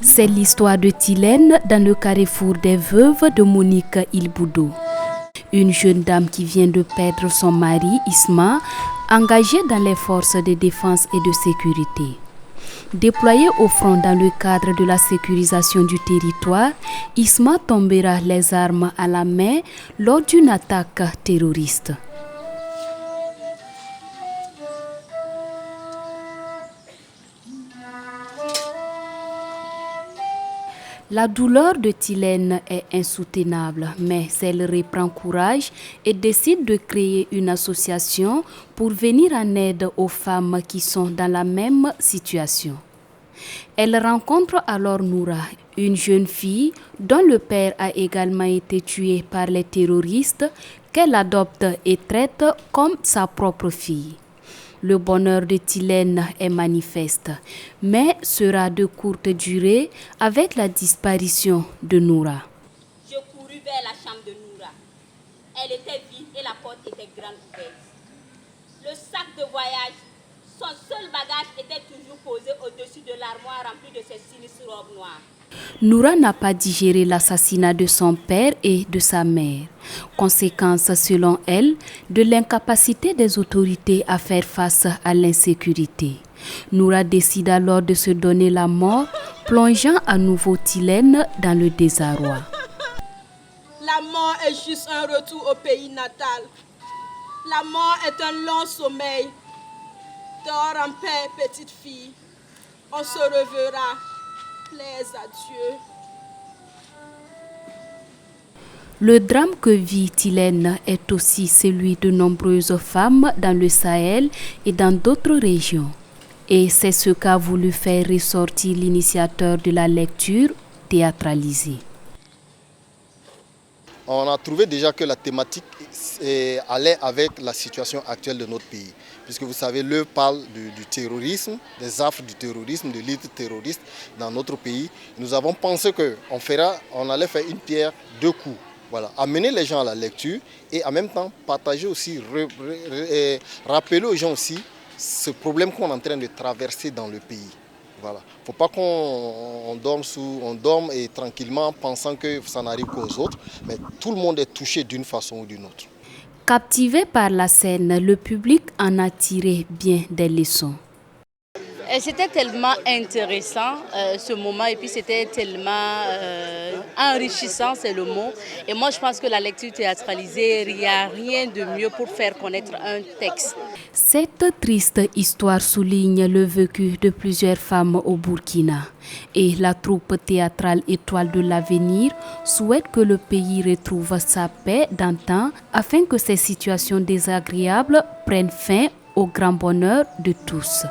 C'est l'histoire de Tylène dans le carrefour des veuves de Monique Ilboudou. Une jeune dame qui vient de perdre son mari, Isma, engagée dans les forces de défense et de sécurité. Déployée au front dans le cadre de la sécurisation du territoire, Isma tombera les armes à la main lors d'une attaque terroriste. La douleur de Tylène est insoutenable, mais elle reprend courage et décide de créer une association pour venir en aide aux femmes qui sont dans la même situation. Elle rencontre alors Noura, une jeune fille dont le père a également été tué par les terroristes, qu'elle adopte et traite comme sa propre fille. Le bonheur de Tylène est manifeste, mais sera de courte durée avec la disparition de Noura. Je courus vers la chambre de Noura. Elle était vide et la porte était grande ouverte. Le sac de voyage, son seul bagage était toujours posé au-dessus de l'armoire remplie de ses sinistres robes noires. Noura n'a pas digéré l'assassinat de son père et de sa mère. Conséquence, selon elle, de l'incapacité des autorités à faire face à l'insécurité. Noura décide alors de se donner la mort, plongeant à nouveau Tylène dans le désarroi. La mort est juste un retour au pays natal. La mort est un long sommeil. Dors en paix, petite fille. On se reverra. Plaise à Dieu. Le drame que vit Tylène est aussi celui de nombreuses femmes dans le Sahel et dans d'autres régions. Et c'est ce qu'a voulu faire ressortir l'initiateur de la lecture théâtralisée. On a trouvé déjà que la thématique allait avec la situation actuelle de notre pays. Puisque vous savez, l'œuvre parle du terrorisme, des affres du terrorisme, de l'élite terroriste dans notre pays. Nous avons pensé qu'on allait faire une pierre deux coups. Voilà, amener les gens à la lecture et en même temps partager aussi, rappeler aux gens aussi ce problème qu'on est en train de traverser dans le pays. Voilà. Il ne faut pas qu'on dorme et tranquillement pensant que ça n'arrive qu'aux autres, mais tout le monde est touché d'une façon ou d'une autre. Captivé par la scène, le public en a tiré bien des leçons. C'était tellement intéressant ce moment et puis c'était tellement enrichissant, c'est le mot. Et moi je pense que la lecture théâtralisée, il n'y a rien de mieux pour faire connaître un texte. Cette triste histoire souligne le vécu de plusieurs femmes au Burkina. Et la troupe théâtrale Étoile de l'avenir souhaite que le pays retrouve sa paix d'antan afin que ces situations désagréables prennent fin au grand bonheur de tous.